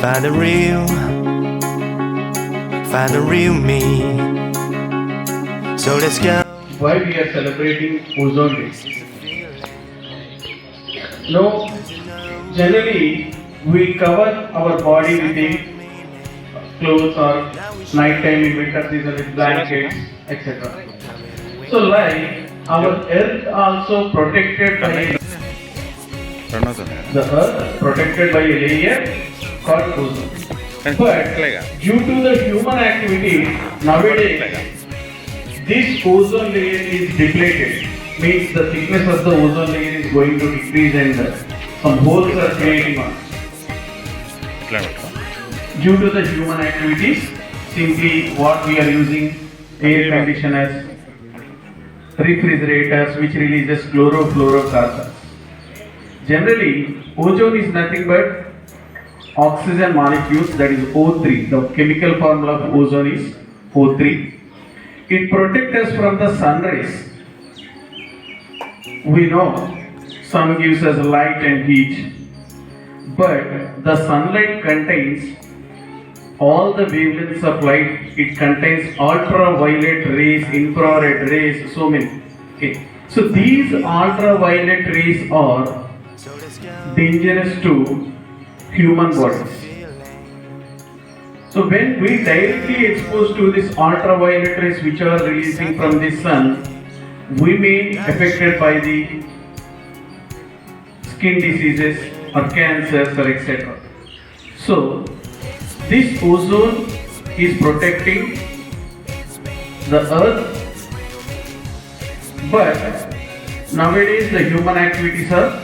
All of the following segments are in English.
Find the real me. So let's go. Why we are celebrating Ozone Day? No, generally we cover our body with the clothes or night time in winter season with blankets, etc. So like our earth also protected by the earth protected by a layer called ozone. But due to the human activity nowadays, this ozone layer is depleted. Means the thickness of the ozone layer is going to decrease and some holes are creating on. Due to the human activities, simply what we are using air conditioners, refrigerators which releases chlorofluorocarbons. Generally, ozone is nothing but oxygen molecules, that is O3. The chemical formula of ozone is O3. It protects us from the sun rays. We know sun gives us light and heat, but the sunlight contains all the wavelengths of light. It contains ultraviolet rays, infrared rays, so many. Okay. So these ultraviolet rays are dangerous to human bodies. So when we directly exposed to this ultraviolet rays which are releasing from the sun, we may be affected by the skin diseases or cancers or etc. So this ozone is protecting the earth, but nowadays the human activities are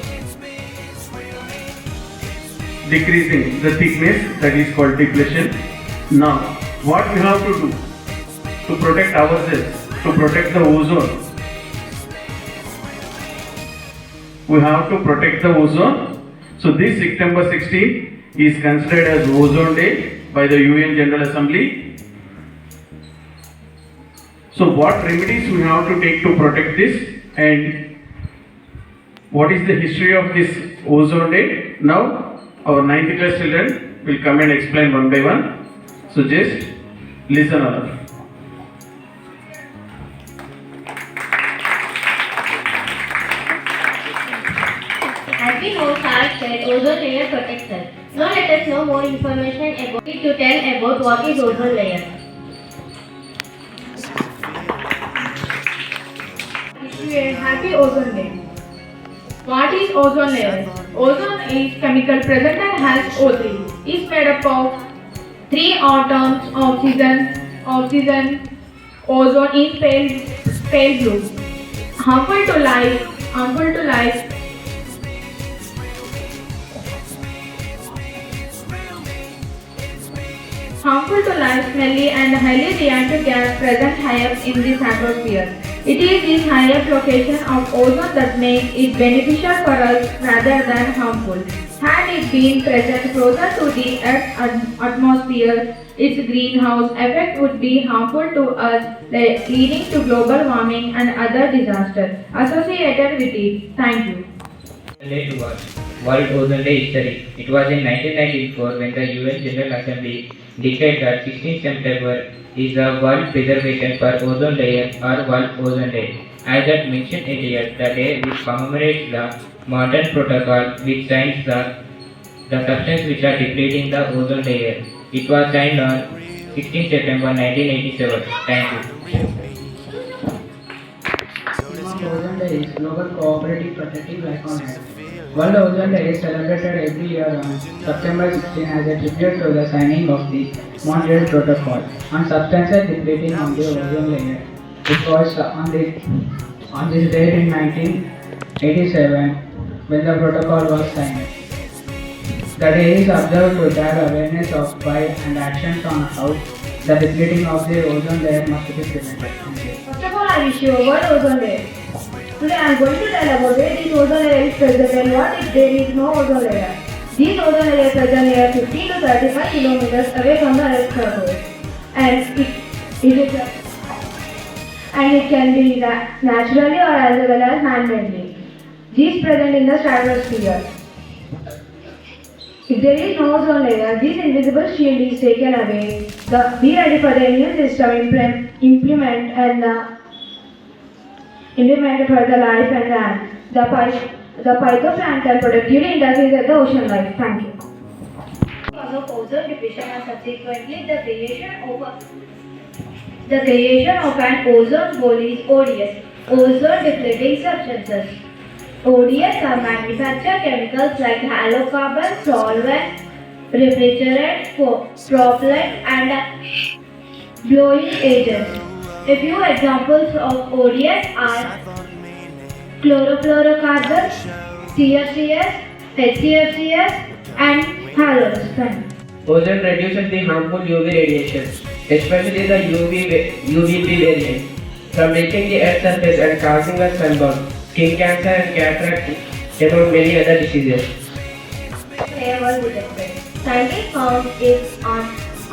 decreasing the thickness, that is called depletion. Now what we have to do to protect ourselves, to protect the ozone? We have to protect the ozone. So this September 16 is considered as Ozone Day by the UN General Assembly. So what remedies we have to take to protect this, and what is the history of this Ozone Day? Now our 9th class children will come and explain one by one. So just listen all. As we know, Sarah said, ozone layer protects us. Now let us know more information about it to tell about what is ozone layer. Happy Ozone Day. What is ozone layer? Ozone is chemical present and has O3. Is made up of 3 atoms: oxygen. Ozone is pale blue. Harmful to life. Harmful to life, smelly and highly reactive gas present high up in this atmosphere. It is this high up location of ozone that makes it beneficial for us rather than harmful. Had it been present closer to the Earth's atmosphere, its greenhouse effect would be harmful to us, leading to global warming and other disasters associated with it. Thank you. Day to World Ozone Day history. It was in 1994 when the UN General Assembly declared that 16 September is the World Preservation for Ozone Layer or World Ozone Day. As that mentioned earlier, the day which commemorates the modern protocol which signs the substances which are depleting the ozone layer. It was signed on 16 September 1987. Thank you. Ozone Day is Global Cooperative Protecting Life on Earth. World Ozone Day is celebrated every year on September 16 as a tribute to the signing of the Montreal Protocol on substances depleting on the ozone layer. It was on this date in 1987 when the protocol was signed. The day is observed to drive awareness of why and actions on how the depleting of the ozone layer must be prevented. First of all, I wish you a World Ozone Day. Today I am going to tell about where this ozone layer is present and what if there is no ozone layer. This ozone layer is present near 15 to 35 kilometers away from the Earth's surface, and it can be naturally or as well as man-made. This is present in the stratosphere. If there is no ozone layer, this invisible shield is taken away. Be ready for the immune system implement for the life and land. The phytoplankton productively interferes with the ocean life. Thank you. Because of ozone depletion and subsequently the creation of an ozone hole is ODS, ozone depleting substances. ODS are manufactured chemicals like halocarbon, solvents, refrigerant, propellant and blowing agents. A few examples of ODS are chlorofluorocarbons, CFCs, HCFCs and halogens. Ozone reduces the harmful UV radiation, especially the UVB variant, from reaching the Earth's surface and causing a sunburn, skin cancer and cataract, among many other diseases. Layer was detected. Scientists found it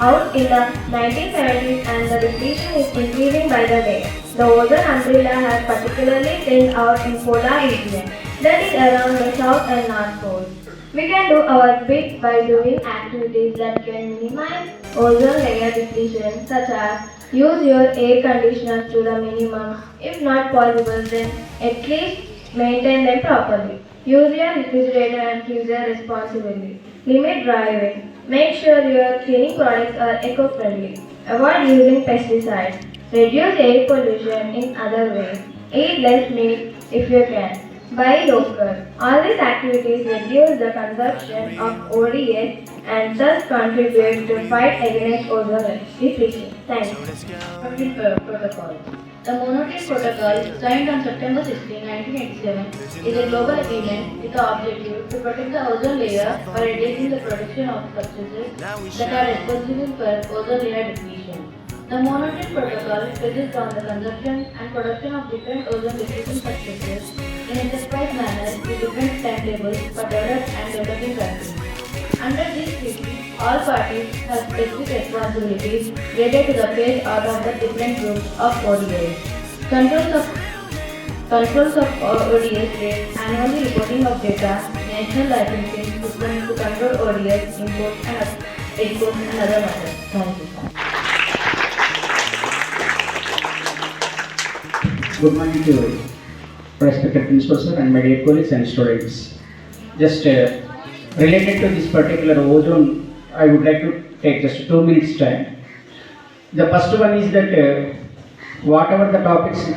out in the 1970s and the depletion is increasing by the day. The ozone umbrella has particularly thinned out in polar region, that is around the south and north poles. We can do our bit by doing activities that can minimize ozone layer depletion, such as use your air conditioners to the minimum. If not possible, then at least maintain them properly. Use your refrigerator and freezer responsibly. Limit driving. Make sure your cleaning products are eco-friendly. Avoid using pesticides. Reduce air pollution in other ways. Eat less meat if you can. Buy local. All these activities reduce the consumption of ODS and thus contribute to fight against ozone depletion. Thank you. Protocol. The Monetary Protocol, signed on September 16, 1987, is a global agreement with the objective to protect the ozone layer by reducing the production of substances that are responsible for ozone layer depletion. The Monetary Protocol focuses on the consumption and production of different ozone depleting substances in a stepwise manner with different timetables for developed and developing countries. Under this treaty, all parties have specific responsibilities related to the phase out of the different groups of ODS. Controls of ODS rate, annually reporting of data, national licensing system to control ODS imports and exports and other matters. Thank you. Good morning to you, respected principal sir and my dear colleagues and students. Just related to this particular ozone, I would like to take just 2 minutes time. The first one is that whatever the topics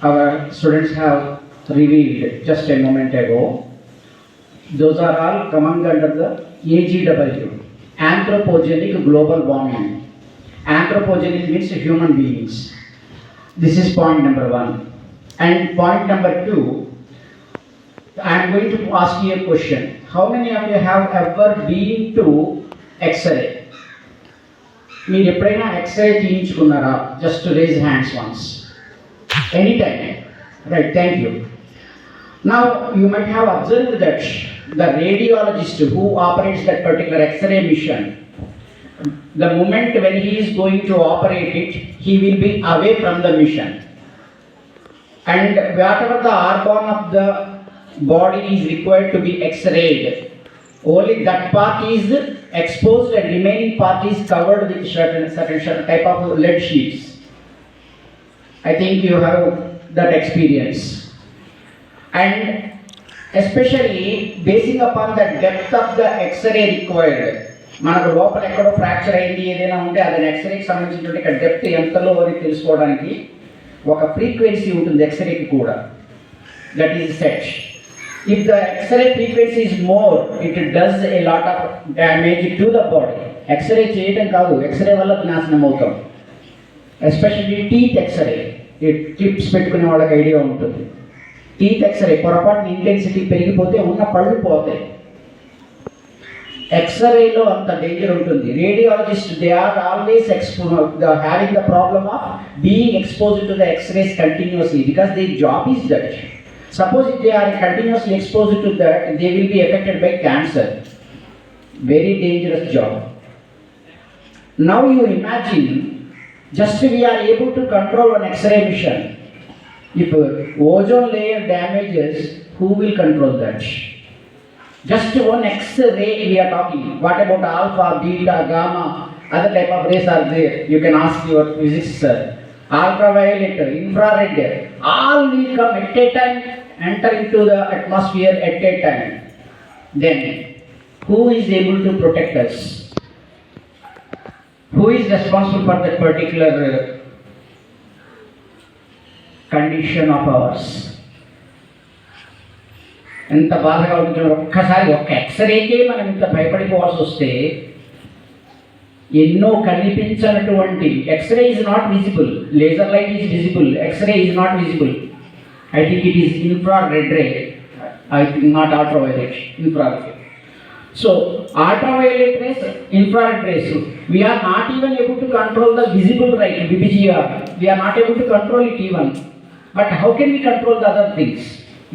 our students have revealed just a moment ago, those are all coming under the AGW, anthropogenic global warming. Anthropogenic means human beings. This is point number 1. And point number 2, I am going to ask you a question. How many of you have ever been to X-ray? మీరు ఎప్పుడైనా x ray తీయించుకున్నారా? Just to raise hands once. Anytime. Right, thank you. Now you might have observed that the radiologist who operates that particular X-ray machine, the moment when he is going to operate it, he will be away from the machine. And whatever the organ of the body is required to be X-rayed, only that part is exposed and remaining part is covered with certain type of lead sheets. I think you have that experience. And especially basing upon the depth of the X-ray required, మనకు లోపల ఎక్కడో fracture అయింది ఏదైనా ఉంటే అది ఎక్స్రేకి సంబంధించినటువంటి depth ఎంతలో అని తెలుసుకోవడానికి ఒక ఫ్రీక్వెన్సీ ఉంటుంది ఎక్స్రేకి కూడా, that is set. If the x-ray frequency is more, it does a lot of damage to the body. X-ray చేయడం కాదు, ఎక్స్రే వల్ల నాశనం అవుతాం. ఎస్పెషల్లీ టీత్ ఎక్స్రే, ఈ క్లిప్స్ పెట్టుకునే వాళ్ళకి ఐడియా ఉంటుంది. టీత్ ఎక్స్రే పొరపాటున ఇంటెన్సిటీ పెరిగిపోతే ఉన్న పళ్ళు పోతాయి. X-ray lo anta danger untundi. Radiologists, they are always having the problem of being exposed to the X-rays continuously because their job is that. Suppose if they are continuously exposed to that, they will be affected by cancer. Very dangerous job. Now you imagine, just we are able to control an X-ray mission. If ozone layer damages, who will control that? Just one X-ray we are talking. What about alpha, beta, gamma? Other type of rays are there. You can ask your physics sir. Ultraviolet, infrared, all will come at a time, enter into the atmosphere at a time. Then, who is able to protect us? Who is responsible for that particular condition of ours? ఎంత బాధగా ఉంటుంది ఒక్కసారి ఒక్క ఎక్స్రేకే మనం ఇంత భయపడిపోవాల్సి వస్తే ఎన్నో కనిపించినటువంటి X ray is not visible, laser light is visible, X ray is not visible. I think it is infrared ray, I think not ultraviolet, infrared. So ultraviolet rays, infrared rays, we are not even able to control the visible light, VPGR. We are not able to control it even. But how can we control the other things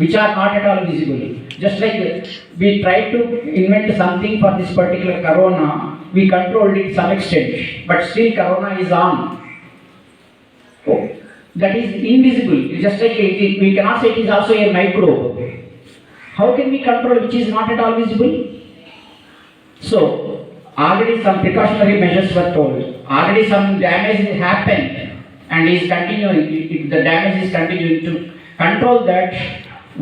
which are not at all visible? Just like we tried to invent something for this particular corona, we controlled it some extent, but still corona is on. Oh, that is invisible. It's just like we cannot say it is also a microbe. How can we control which is not at all visible? So, already some precautionary measures were told. Already some damage has happened and is continuing. The damage is continuing. To control that,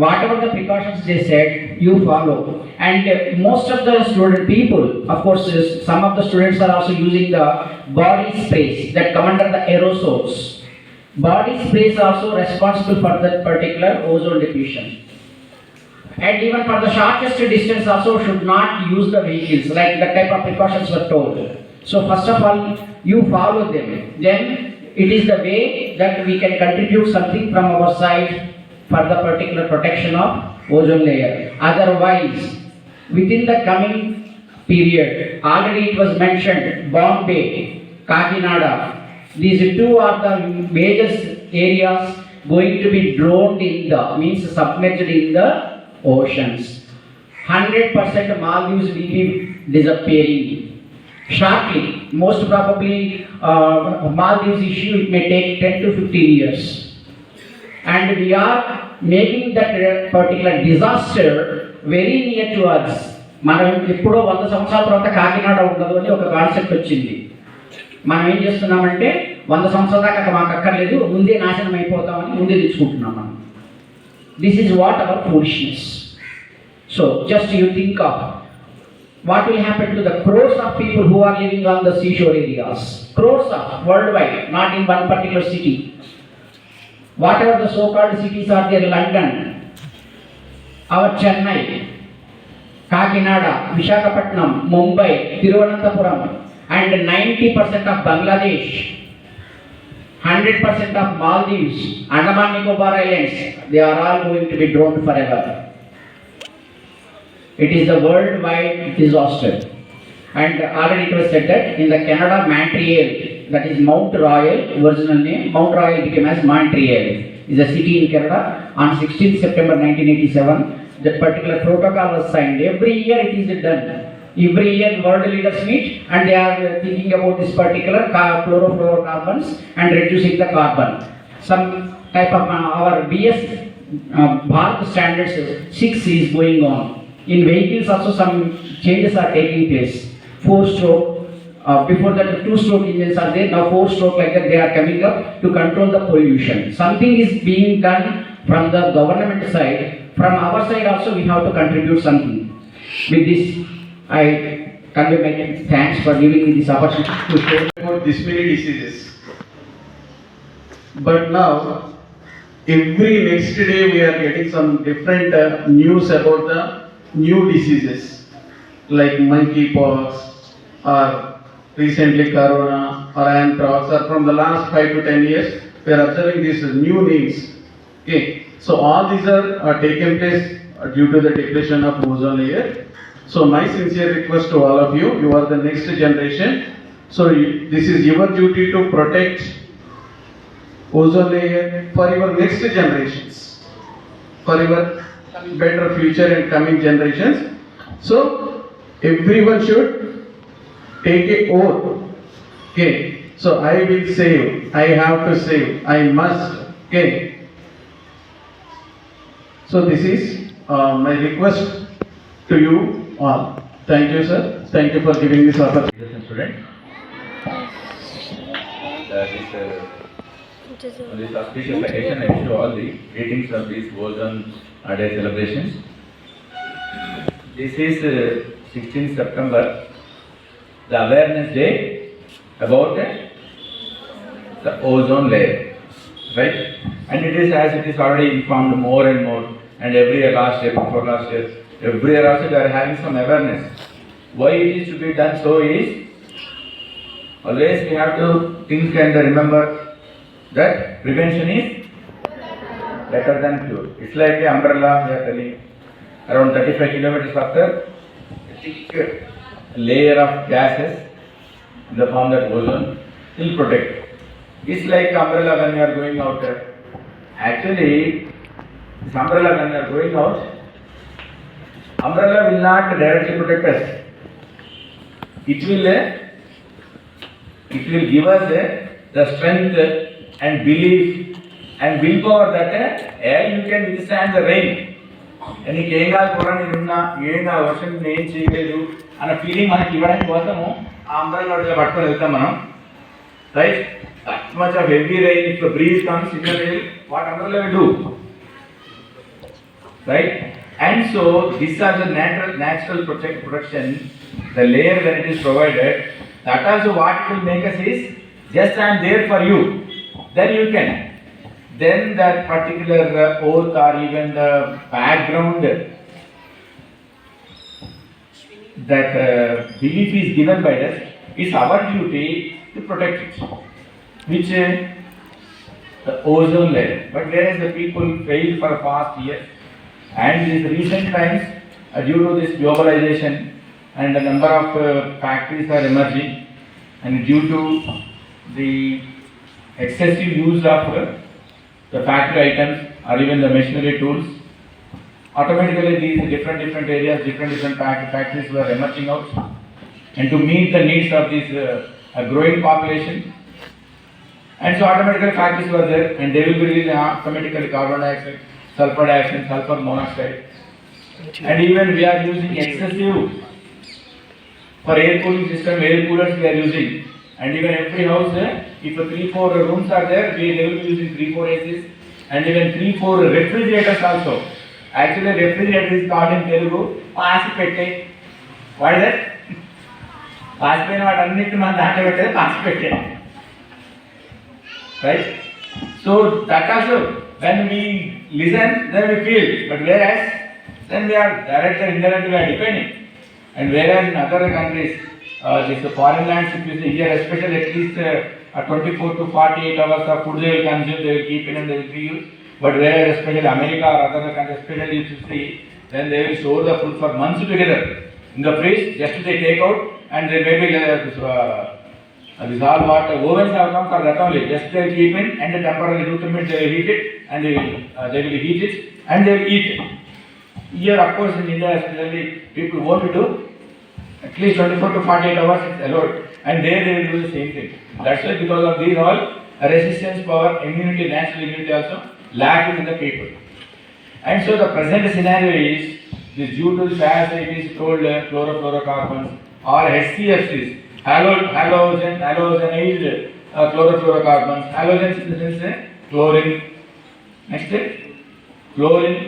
whatever the precautions they said, you follow. And most of the student people, of course, some of the students are also using the body sprays that come under the aerosols. Body sprays are also responsible for that particular ozone depletion. And even for the shortest distance also should not use the vehicles, like that type of precautions were told. So first of all, you follow them. Then it is the way that we can contribute something from our side for the particular protection of ozone layer. Otherwise, within the coming period, already it was mentioned, Bombay, Kakinada, these two are the major areas going to be drowned in the, means submerged in the oceans. 100% Maldives will be disappearing shortly. Most probably Maldives issue it may take 10 to 15 years. And we are making that particular disaster very near to us. మనం ఎప్పుడో 100 సంవత్సరాల తర్వాత కాకినాడ ఉండదు అని ఒక concept వచ్చింది. మనం ఏం చేస్తున్నామంటే 100 సంవత్సరాల దాకా మాకు అక్కర్లేదు, ముందే నాశనం అయిపోతామని ముందే తెచ్చుకుంటున్నాం మనం. This is what our foolishness. So just you think of what will happen to the crores of people who are living on the seashore areas. Crores of worldwide, not in one particular city. Whatever the so-called cities are there, London, our Chennai, Kakinada, Visakhapatnam, Mumbai, Thiruvananthapuram, and 90% of Bangladesh, 100% of Maldives, Andaman Nicobar Islands, they are all going to be drowned forever. It is a worldwide disaster. And already it was said that in the Canada, Montreal, that is Mount Royal, original name, Mount Royal became as Montreal, is a city in Canada. On 16th September 1987, that particular protocol was signed. Every year it is done. Every year world leaders meet and they are thinking about this particular chlorofluorocarbons and reducing the carbon. Some type of our BS Bharat standards 6 is going on. In vehicles also some changes are taking place. 4-stroke, before that 2-stroke engines are there, now 4-stroke like that they are coming up to control the pollution. Something is being done from the government side. From our side also we have to contribute something. With this, I convey my thanks for giving me this opportunity to share about this many diseases. But now, every next day we are getting some different news about the new diseases like monkeypox or recently corona or anthrax, or from the last 5 to 10 years we are observing these new names. Okay, so all these are taken place due to the depletion of ozone layer. So my sincere request to all of you, you are the next generation. So this is your duty to protect ozone layer for your next generations, for your better future and coming generations. So everyone should take a oath. Okay, so I will save, I have to save, I must. Okay, so this is my request to you all. Thank you, sir. Thank you for giving this opportunity. Ladies and students, on this auspicious occasion, I wish you all the greetings of these Ozone Day celebrations. This is 16th September, the awareness day about the ozone layer, right? And it is, as it is already informed more and more, and every year, last year, before last year, every year also they are having some awareness. Why it is to be done so is, always we have to think and remember that prevention is better than cure. It's like an umbrella, we are telling. Around 35 kilometers after, a thick layer of gases in the form that ozone will protect. It's like umbrella when we are going out. Actually, this umbrella when we are going out, umbrella will not directly protect us. It will give us the strength and belief and willpower that you can withstand the rain. నీకు ఏం కాదు కూడా నేనున్నా ఏం కాదు వర్షం నేను ఏం చేయలేదు అన్న ఫీలింగ్ మనకి ఇవ్వడానికి కోసము ఆ అంబ్రెల్లా పట్టుకొని వెళ్తాం మనం, right? That much of heavy rain, if the breeze comes in the rain, what umbrella will do, right? And so this is the natural protection, the layer that it is provided. That also what it will make us is, just I am there for you, then you can. Then that particular oath or even the background, that belief is given by us, it's our duty to protect it, which the ozone layer. But whereas the people failed for past years, and in recent times, due to this globalization and the number of factories are emerging, and due to the excessive use of the factory items or even the machinery tools, automatically these different areas, different factories were emerging out, and to meet the needs of this growing population, and so automatically factories were there, and they will be releasing automatically carbon dioxide, sulfur dioxide, sulfur monoxide, and even we are using excessive for air cooling system, air coolers we are using. And even every house, if 3-4 rooms are there, they will be using 3-4 ACs, and even 3-4 refrigerators also. Actually, refrigerator is called in Telugu paasi pette. What is that? Paasi penne vaat annittu man daante pettade paasi pette, right? So that also, when we listen, then we feel. But whereas then we are directly or indirectly we are depending. And whereas in other countries, this foreign lands, if you see here, especially at least 24 to 48 hours of food they will consume, they will keep in and they will reuse. But whereas especially America or other countries, especially if you see, then they will store the food for months together in the fridge, just they take out, and they maybe this all what ovens have come for that only. Just they will keep in, and the temporarily 2 minutes they will heat it, and they will heat it, and they will eat it. Here, of course, in India, especially people want to do at least 24 to 48 hours it's allowed, and there they will do the same thing. That's why because of these all, resistance power, immunity, natural immunity also lacking in the people. And so the present scenario is, this due to the as it is told chlorofluorocarbons or SLBHES, halogenized chlorofluorocarbons, halogens in the sense chlorine, next chlorine,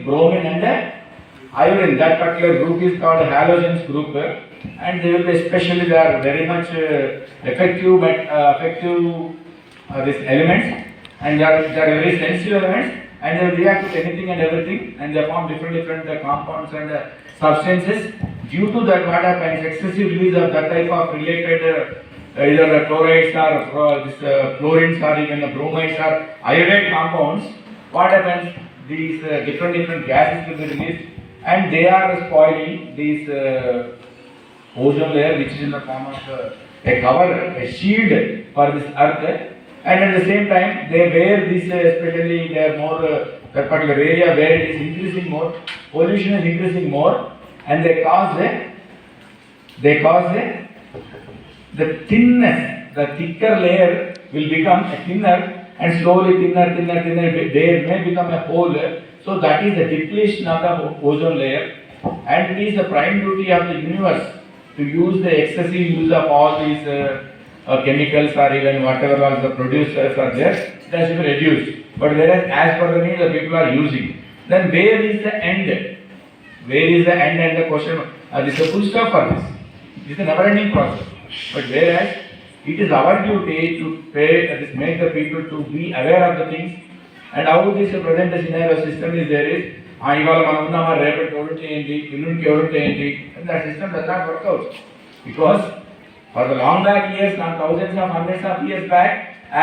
bromine and iodine. That particular group is called halogens group, and they will be especially, they are very much effective these elements, and they are very sensitive elements, and they will react with anything and everything, and they form different compounds and substances. Due to that, what happens, excessive use of that type of related either the chlorides or this chlorines or even the bromides or iodide compounds, what happens, these different gases will be released, and they are spoiling this ozone layer, which is in the form of a cover, a shield for this earth, and at the same time they wear this, especially they are more that particular area where it is increasing more, pollution is increasing more, and they cause the thinness, the thicker layer will become a thinner, and slowly thinner, there may become a hole. So that is the depletion of the ozone layer, and it is the prime duty of the universe to use the excessive use of all these chemicals or even whatever all the producers are there, that should be reduced. But whereas as per the need the people are using, then where is the end? Where is the end and the question? This is a full stop for this. This is a never-ending process. But whereas it is our duty to make the people to be aware of the things and how this present scenario system is there is. ఇవాళ మనం ఉన్నామా రేపటి ఎవరుంటే ఏంటి ఎల్లుండికి ఎవరుంటే ఏంటి and that system does not work out because for the long back years, not thousands of hundreds of years back,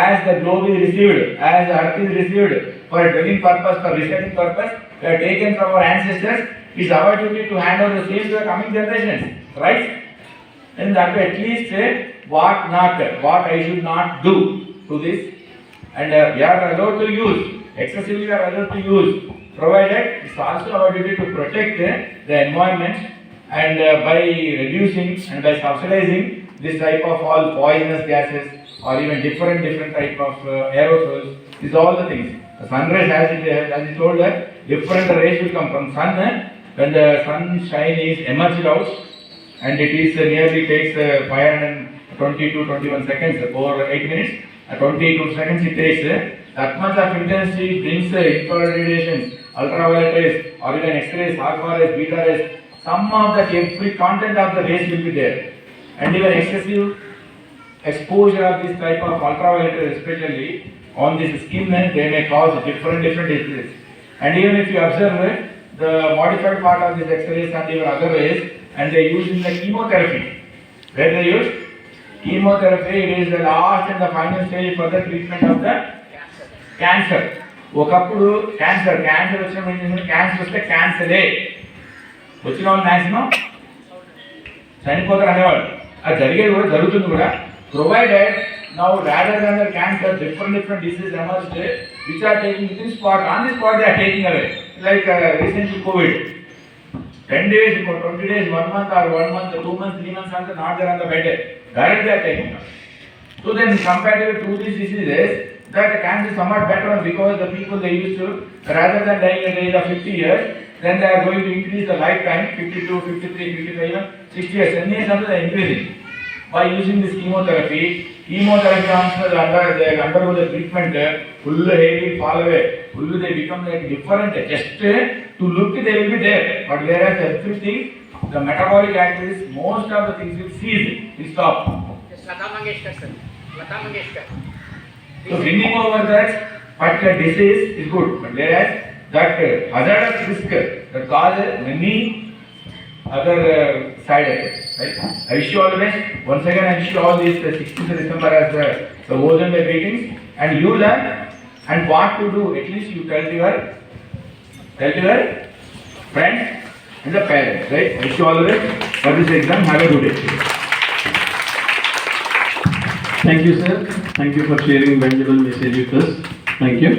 as the globe is received, as the earth is received for a dwelling purpose, for resetting purpose, they are taken from our ancestors. It's our duty to hand over the same to the coming generations, right? And that way at least what I should not do to this, and we are allowed to use, excessively we are allowed to use, provided it's also our duty to protect the environment and by reducing and by subsidizing this type of all poisonous gases or even different type of aerosols. These are all the things. The sun rays, as you told that, different rays will come from sun. When the sunshine is emerged out, and it is nearly takes 520 to 21 seconds, over 8 minutes, 22 seconds it takes. That much of intensity brings infrared radiations, ultraviolet rays, or even X-rays, alpha rays, beta rays. Some of the every content of the rays will be there, and even excessive exposure of this type of ultraviolet rays, especially on this skin, they may cause different diseases. And even if you observe the modified part of these X-rays and even other rays, and they use in the chemotherapy. Where they use chemotherapy, it is the last and the final stage for the treatment of the cancer. ఒకప్పుడు cancer వచ్చిన cancer వస్తే క్యాన్సరే వచ్చిన వాళ్ళు maximum చనిపోతారు అనేవాళ్ళు. అది జరిగేది కూడా జరుగుతుంది కూడా. Provided now rather than the cancer different diseases emerged which are taking this spot on this spot they are taking away, like recently COVID. 10 days, 20 days, 1 month or 1 month, 2 months, 3 months are not there on the bed. Directly they are taking up. So then comparative to these diseases, that cancer is somewhat better because the people they used to, rather than dying at the age of 50 years, then they are going to increase the lifetime, 52, 53, 55, even 60 years. 10 years after they are increasing. By using this chemotherapy also they undergo the treatment, full hair will fall away, full they become like different, just to look they will be there, but whereas everything, the metabolic activities, most of the things will cease, will stop. So bringing over that particular disease is good, but whereas that hazardous risk that causes many other side effects, right? I wish you all the best. Once again, I wish you all this 16th December as the Ozone Day greetings, and you learn and what to do. At least you tell your friends and the parents, right? I wish you all the best for this exam. Have a good day. Thank you, sir. Thank you for sharing valuable message with us. Thank you.